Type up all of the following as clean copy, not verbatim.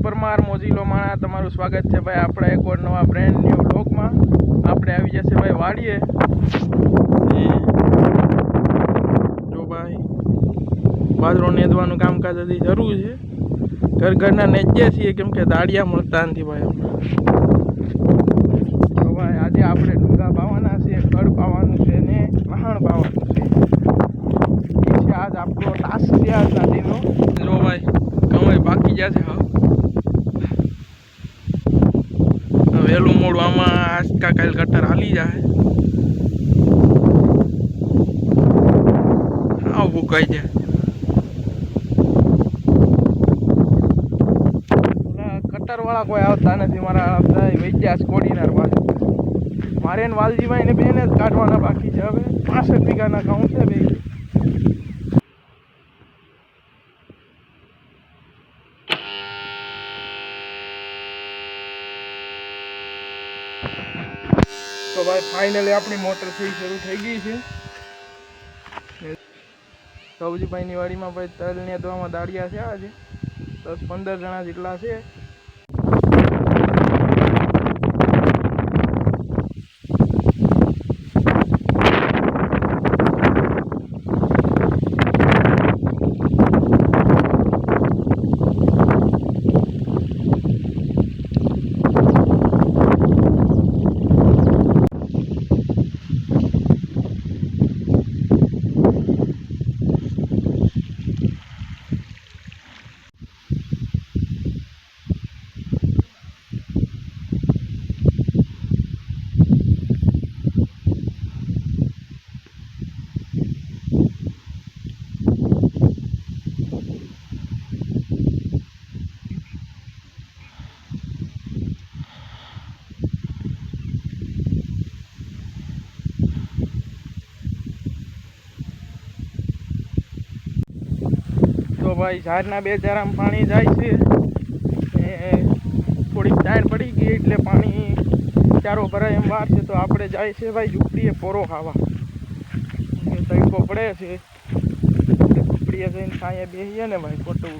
પરમાર મોજીલો માણા તમારું સ્વાગત છે ભાઈ આપણા એક ઓર નવા બ્રેન્ડ ન્યૂ વ્લોગમાં। આપણે આવી જશે ભાઈ વાડીએ જો ભાઈ બાજરો નેદવાનું કામકાજ હજી શરૂ છે। ઘરના નેજ્યા છીએ કેમ કે દાળિયા મળતા નથી ભાઈ તો ભાઈ આજે આપણે ડુંગા પાવાના છે, ખડ પાવાનું છે ને લહાણ પાવાનું છે। એ છે આજ આપણો ટાસ્ક છે આજ નાદીનો। જો ભાઈ કમાઈ બાકી જશે હા વહેલું મોડું આમાં આજકા કાલ કટર હાલી જાય આવું ભૂકાઈ જાય। કટરવાળા કોઈ આવતા નથી મારા વૈદ્યાસ કોડીનાર પાસે મારે ને વાલજીભાઈ ને બેને જ કાઢવાના બાકી છે। હવે 65 વીઘાના ઘઉં છે બે। તો ભાઈ ફાઇનલી આપણી મોટર થી શરૂ થઈ ગઈ છે। સૌજીભાઈની વાડીમાં ભાઈ તલ નેદવામાં દાળિયા છે આજે 10-15 જણા જેટલા છે। તો ભાઈ ઝાડના બે ચારામાં પાણી જાય છે થોડીક તાણ પડી ગઈ એટલે પાણી ચારો ભરાય એમ વાર છે। તો આપણે જાય છે ભાઈ ઝૂંપડીએ પોરો ખાવા તડકો પડે છે ઝૂંપડીએ જઈને સાંયે બેસીએ ને ભાઈ ખોટું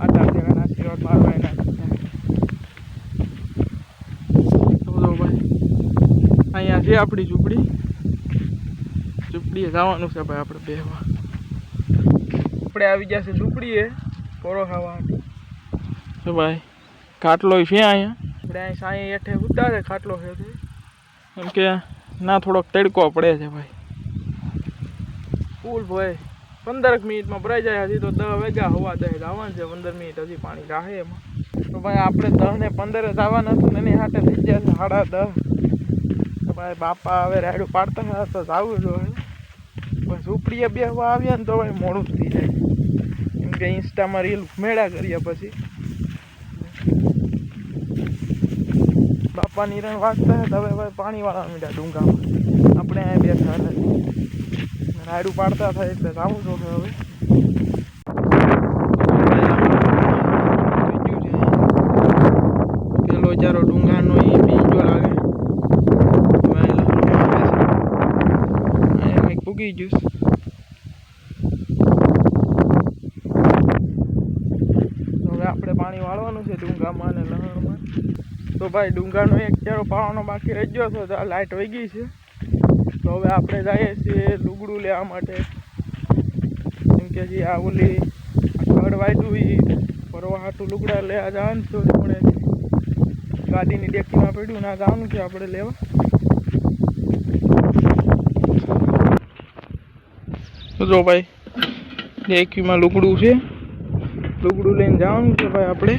આધાર જણાના આશીર્વાદ મારવા એના તો ભાઈ અહીંયા છે આપણી ઝૂંપડીએ જવાનું છે ભાઈ આપણે બેસવા। આપણે આવી જશે ઝૂંપડીએ પોરો ખાવા તો ભાઈ ખાટલો છે અહીંયા આપણે અહીં સાંઈ હેઠે ઉતારે ખાટલો છે કેમ કે ના થોડોક તડકો પડે છે ભાઈ ફૂલ ભાઈ 15 મિનિટમાં ભરાઈ જાય। હજી તો 10 વાગ્યા હવા 10 જવાનું છે 15 મિનિટ હજી પાણી રાહે એમાં તો ભાઈ આપણે 10 ને 15 જવાના હતું ને એની હાથે થઈ ગયા છે 10:30 તો ભાઈ બાપા હવે રાયડું પાડતા હતા તો જવું જોઈએ પણ ઝૂંપડીએ બેસવા આવ્યા ને તો ભાઈ મોડું થઈ જાય કેમ કે ઇન્સ્ટામાં રીલ મેળા કરીએ પછી બાપા નિરણ વાગતા હતા હવે ભાઈ પાણી વાળા મીઠા ડુંગામાં આપણે અહીંયા બેઠા રાયડું પાડતા થાય એટલે જવું જોઈએ હવે પેલો ચારો ડુંગાનો એ બીજો લાગે ઉગી જ્યુસ હવે આપણે પાણી વાળવાનું છે ડુંગામાં અને લહણમાં। તો ભાઈ ડુંગાનો એક ચારો પાવાનો બાકી રહી ગયો છે તો લાઇટ વહી ગઈ છે તો હવે આપણે જઈએ છીએ લુગડું લેવા માટે કેમ કે જે આ ઓલી ખડ વાયડું એ ફરવા હાટું લુગડા લેવા જવાનું છે આપણે ગાડીની ડેકીમાં પડ્યું ના જવાનું છે આપણે લેવા। જો ભાઈ ડેકીમાં લુગડું છે લુગડું લઈને જવાનું છે ભાઈ આપણે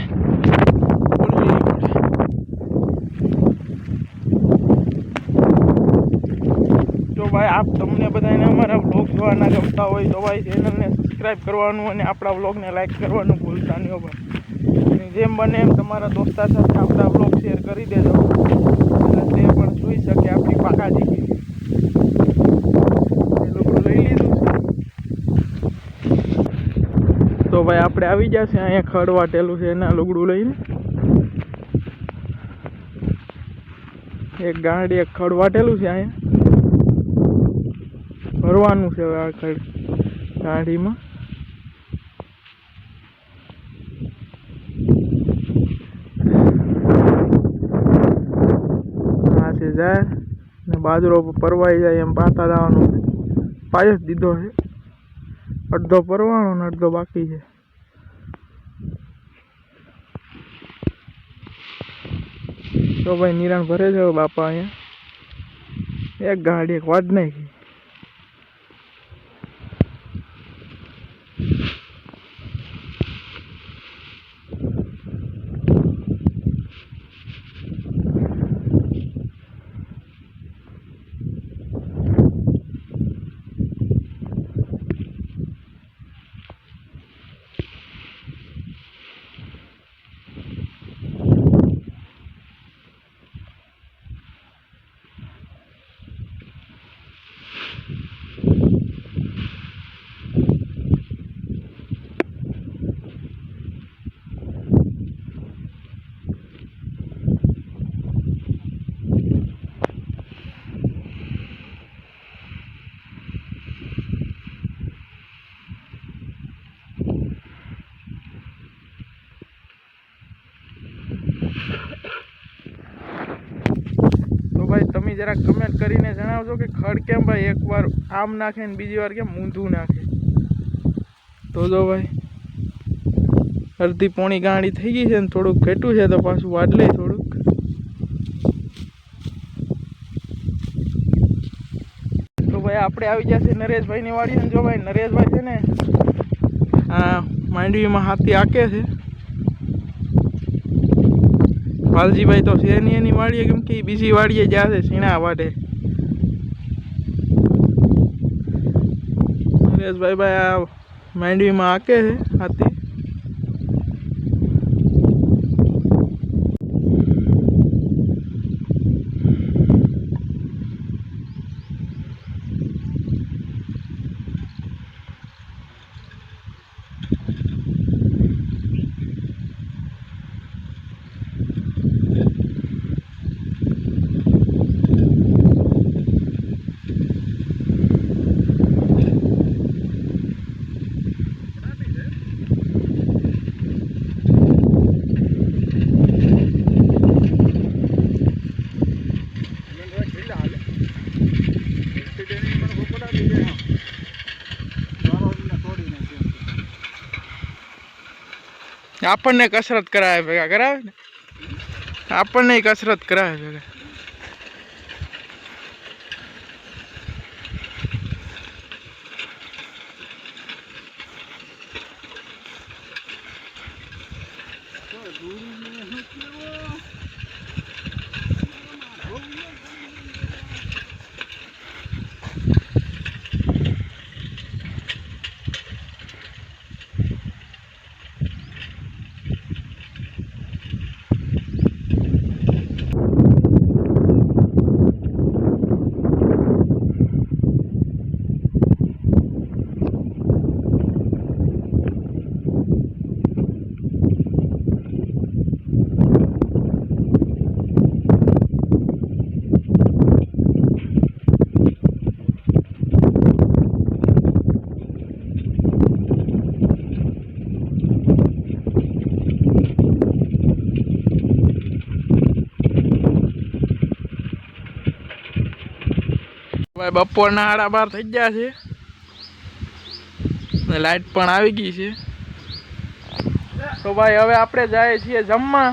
જો ભાઈ આપ તમને બધાને અમારા વ્લોગ જોવાના ગમતા હોય તો ભાઈ ચેનલને સબસ્ક્રાઈબ કરવાનું અને આપણા વ્લોગને લાઈક કરવાનું ભૂલતા નહીં ભાઈ જેમ બને એમ તમારા દોસ્તાર સાથે આપણા વ્લોગ શેર કરી દેજો એટલે તે પણ જોઈ શકે આપણી પાકાજી લુગડું લઈ લીધું છે તો ભાઈ આપણે આવી જશે અહીંયા ખડ વાટેલું છે એના લુગડું લઈને એક ગાડી એક ખડ વાટેલું છે અહીંયા ભરવાનું છે હવે આ ખડ ગાડીમાં જાય ને બાજરો પરવાઈ જાય એમ પાતા જવાનું છે. પાય જ દીધો છે, અડધો પરવાનો ને અડધો બાકી છે. તો ભાઈ નિરાણ ભરે છે બાપા. અહીંયા એક ગાડી એક વાડ નાખી. ભાઈ તમે જરાક કમેન્ટ કરીને જણાવજો કે ખડ કેમ ભાઈ એકવાર આમ નાખે ને બીજી વાર કેમ ઊંધું નાખે. તો જો ભાઈ અડધી પોણી ગાડી થઈ ગઈ છે ને થોડુંક ઘેટું છે તો પાછું વાડ લે થોડુંક. તો ભાઈ આપણે આવી જશે નરેશભાઈની વાડી. ને જો ભાઈ નરેશભાઈ છે ને આ માંડવીમાં હાથી આકે છે. વાલજીભાઈ તો છે નહીં એની વાડીએ, કેમ કે બીજી વાડીએ જશે સીણા વાડે. નરેશભાઈ ભાઈ આ માંડવીમાં આકે છે હાથી. આપણને કસરત કરાવે ભેગા કરાવે ને, આપણને કસરત કરાવે ભેગા. ભાઈ બપોરના 12:30 થઈ ગયા છે ને લાઈટ પણ આવી ગઈ છે. તો ભાઈ હવે આપણે જઈએ છીએ જમવા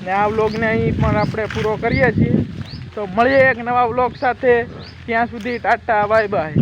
ને આ વ્લોગને અહીં પણ આપણે પૂરો કરીએ છીએ. તો મળીએ એક નવા વ્લોગ સાથે. ત્યાં સુધી ટાટા બાય બાય.